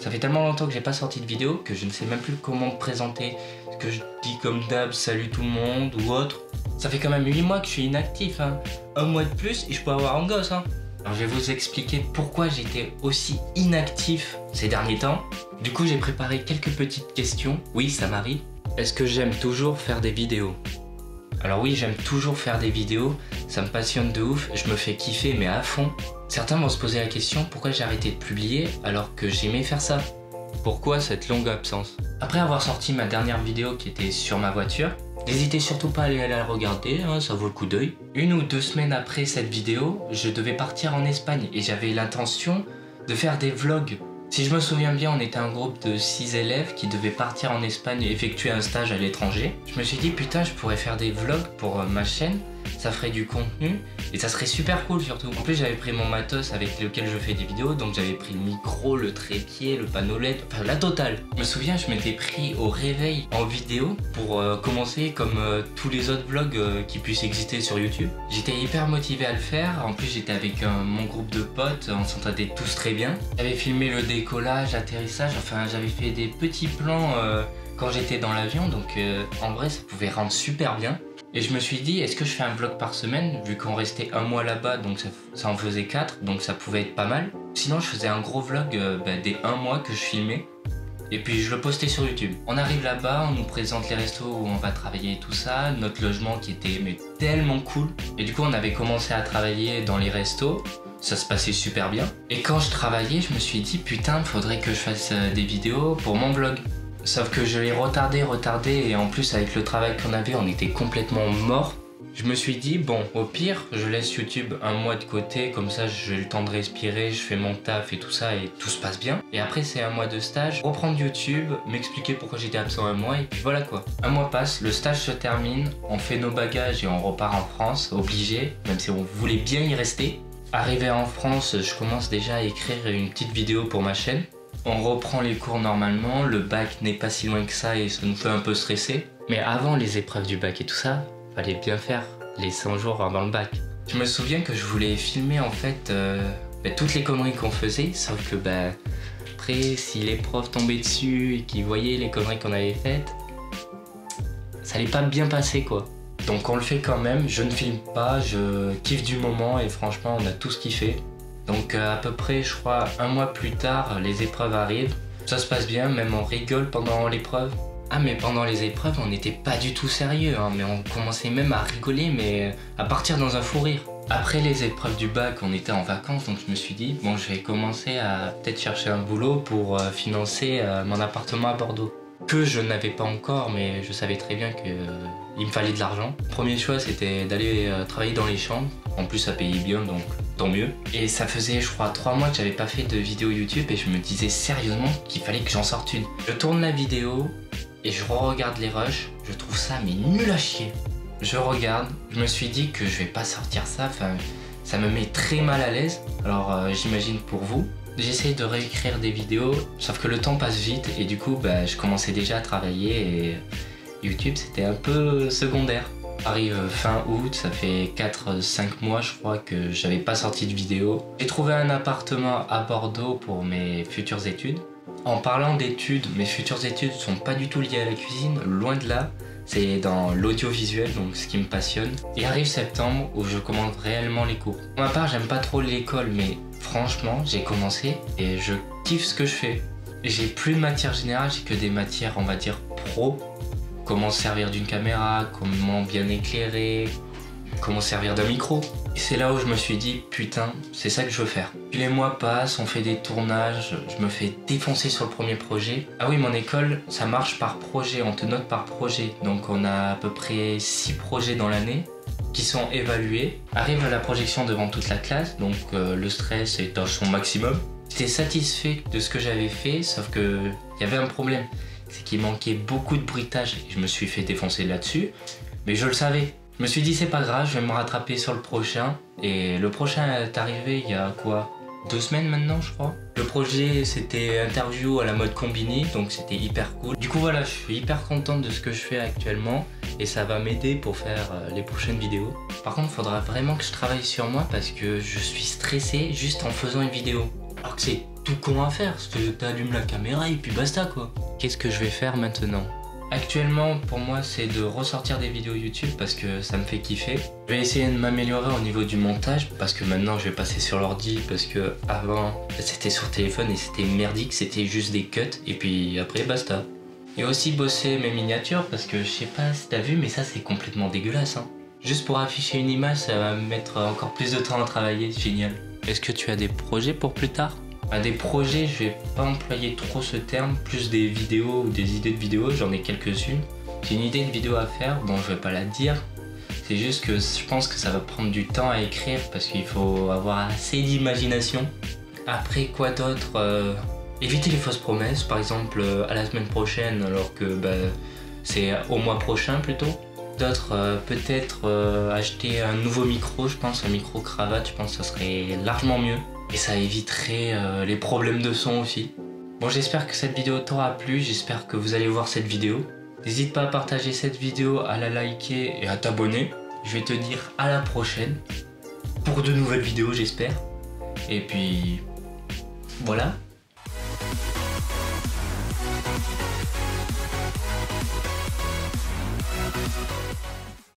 Ça fait tellement longtemps que j'ai pas sorti de vidéo que je ne sais même plus comment me présenter. Est-ce que je dis comme d'hab salut tout le monde ou autre? Ça fait quand même 8 mois que je suis inactif, hein. Un mois de plus et je peux avoir un gosse, hein. Alors je vais vous expliquer pourquoi j'étais aussi inactif ces derniers temps. Du coup j'ai préparé quelques petites questions. Oui, ça m'arrive. Est-ce que j'aime toujours faire des vidéos? Alors oui, j'aime toujours faire des vidéos, ça me passionne de ouf, je me fais kiffer mais à fond. Certains vont se poser la question pourquoi j'ai arrêté de publier alors que j'aimais faire ça. Pourquoi cette longue absence? Après avoir sorti ma dernière vidéo qui était sur ma voiture, n'hésitez surtout pas à aller la regarder, hein, ça vaut le coup d'œil. 1 ou 2 semaines après cette vidéo, je devais partir en Espagne et j'avais l'intention de faire des vlogs. Si je me souviens bien, on était un groupe de 6 élèves qui devaient partir en Espagne et effectuer un stage à l'étranger. Je me suis dit putain, je pourrais faire des vlogs pour ma chaîne, ça ferait du contenu et ça serait super cool surtout. En plus j'avais pris mon matos avec lequel je fais des vidéos, donc j'avais pris le micro, le trépied, le panneau LED, enfin la totale. Je me souviens, je m'étais pris au réveil en vidéo pour commencer comme tous les autres vlogs qui puissent exister sur YouTube. J'étais hyper motivé à le faire, en plus j'étais avec mon groupe de potes, on s'entendait tous très bien. J'avais filmé le décollage, l'atterrissage, enfin j'avais fait des petits plans quand j'étais dans l'avion, donc en vrai ça pouvait rendre super bien. Et je me suis dit, est-ce que je fais un vlog par semaine, vu qu'on restait un mois là-bas, donc ça en faisait 4, donc ça pouvait être pas mal. Sinon je faisais un gros vlog des 1 mois que je filmais, et puis je le postais sur YouTube. On arrive là-bas, on nous présente les restos où on va travailler et tout ça, notre logement qui était mais tellement cool. Et du coup on avait commencé à travailler dans les restos, ça se passait super bien. Et quand je travaillais, je me suis dit, putain, faudrait que je fasse des vidéos pour mon vlog. Sauf que je l'ai retardé et en plus avec le travail qu'on avait, on était complètement mort. Je me suis dit, bon, au pire, je laisse YouTube 1 mois de côté, comme ça j'ai le temps de respirer, je fais mon taf et tout ça et tout se passe bien. Et après c'est 1 mois de stage, reprendre YouTube, m'expliquer pourquoi j'étais absent 1 mois et puis voilà quoi. 1 mois passe, le stage se termine, on fait nos bagages et on repart en France, obligé, même si on voulait bien y rester. Arrivé en France, je commence déjà à écrire une petite vidéo pour ma chaîne. On reprend les cours normalement, le bac n'est pas si loin que ça et ça nous fait un peu stresser. Mais avant les épreuves du bac et tout ça, fallait bien faire les 100 jours avant le bac. Je me souviens que je voulais filmer en fait toutes les conneries qu'on faisait, sauf que après si les profs tombaient dessus et qu'ils voyaient les conneries qu'on avait faites, ça allait pas bien passer quoi. Donc on le fait quand même, je ne filme pas, je kiffe du moment et franchement on a tous kiffé. Donc à peu près, je crois, 1 mois plus tard, les épreuves arrivent. Ça se passe bien, même on rigole pendant l'épreuve. Ah mais pendant les épreuves, on n'était pas du tout sérieux, hein, mais on commençait même à rigoler, mais à partir dans un fou rire. Après les épreuves du bac, on était en vacances, donc je me suis dit, bon, je vais commencer à peut-être chercher un boulot pour financer mon appartement à Bordeaux. Que je n'avais pas encore, mais je savais très bien qu'il me fallait de l'argent. Premier choix, c'était d'aller travailler dans les champs. En plus, ça payait bien, donc tant mieux. Et ça faisait, je crois, 3 mois que j'avais pas fait de vidéo YouTube et je me disais sérieusement qu'il fallait que j'en sorte une. Je tourne la vidéo et je re-regarde les rushs. Je trouve ça mais nul à chier. Je regarde, je me suis dit que je vais pas sortir ça, enfin, ça me met très mal à l'aise. Alors j'imagine pour vous. J'essaye de réécrire des vidéos, sauf que le temps passe vite et du coup je commençais déjà à travailler et YouTube c'était un peu secondaire. Arrive fin août, ça fait 4-5 mois je crois que j'avais pas sorti de vidéo. J'ai trouvé un appartement à Bordeaux pour mes futures études. En parlant d'études, mes futures études sont pas du tout liées à la cuisine, loin de là. C'est dans l'audiovisuel, donc ce qui me passionne. Et arrive septembre où je commence réellement les cours. Pour ma part, j'aime pas trop l'école, mais franchement, j'ai commencé et je kiffe ce que je fais. J'ai plus de matière générale, j'ai que des matières, on va dire, pro. Comment se servir d'une caméra, comment bien éclairer, comment servir d'un micro. Et c'est là où je me suis dit, putain, c'est ça que je veux faire. Puis les mois passent, on fait des tournages, je me fais défoncer sur le premier projet. Ah oui, mon école, ça marche par projet, on te note par projet. Donc on a à peu près 6 projets dans l'année qui sont évalués. Arrive la projection devant toute la classe, donc le stress est à son maximum. J'étais satisfait de ce que j'avais fait, sauf que il y avait un problème. C'est qu'il manquait beaucoup de bruitage et je me suis fait défoncer là-dessus, mais je le savais. Je me suis dit c'est pas grave, je vais me rattraper sur le prochain. Et le prochain est arrivé il y a quoi, 2 semaines maintenant je crois. Le projet c'était interview à la mode Combini, donc c'était hyper cool. Du coup voilà, je suis hyper contente de ce que je fais actuellement et ça va m'aider pour faire les prochaines vidéos. Par contre il faudra vraiment que je travaille sur moi parce que je suis stressé juste en faisant une vidéo. Alors que c'est tout con à faire. T'allumes la caméra et puis basta quoi. Qu'est-ce que je vais faire maintenant? Actuellement, pour moi, c'est de ressortir des vidéos YouTube parce que ça me fait kiffer. Je vais essayer de m'améliorer au niveau du montage parce que maintenant, je vais passer sur l'ordi parce que avant, c'était sur téléphone et c'était merdique, c'était juste des cuts et puis après, basta. Et aussi bosser mes miniatures parce que je sais pas si t'as vu, mais ça, c'est complètement dégueulasse. Hein. Juste pour afficher une image, ça va me mettre encore plus de temps à travailler, c'est génial. Est-ce que tu as des projets pour plus tard? Des projets, je vais pas employer trop ce terme, plus des vidéos ou des idées de vidéos, j'en ai quelques-unes. J'ai une idée de vidéo à faire, bon je vais pas la dire. C'est juste que je pense que ça va prendre du temps à écrire parce qu'il faut avoir assez d'imagination. Après quoi d'autre éviter les fausses promesses, par exemple à la semaine prochaine alors que c'est au mois prochain plutôt. D'autres, peut-être acheter un nouveau micro, je pense, un micro cravate, je pense que ça serait largement mieux. Et ça éviterait les problèmes de son aussi. Bon, j'espère que cette vidéo t'aura plu, j'espère que vous allez voir cette vidéo. N'hésite pas à partager cette vidéo, à la liker et à t'abonner. Je vais te dire à la prochaine, pour de nouvelles vidéos j'espère. Et puis, voilà.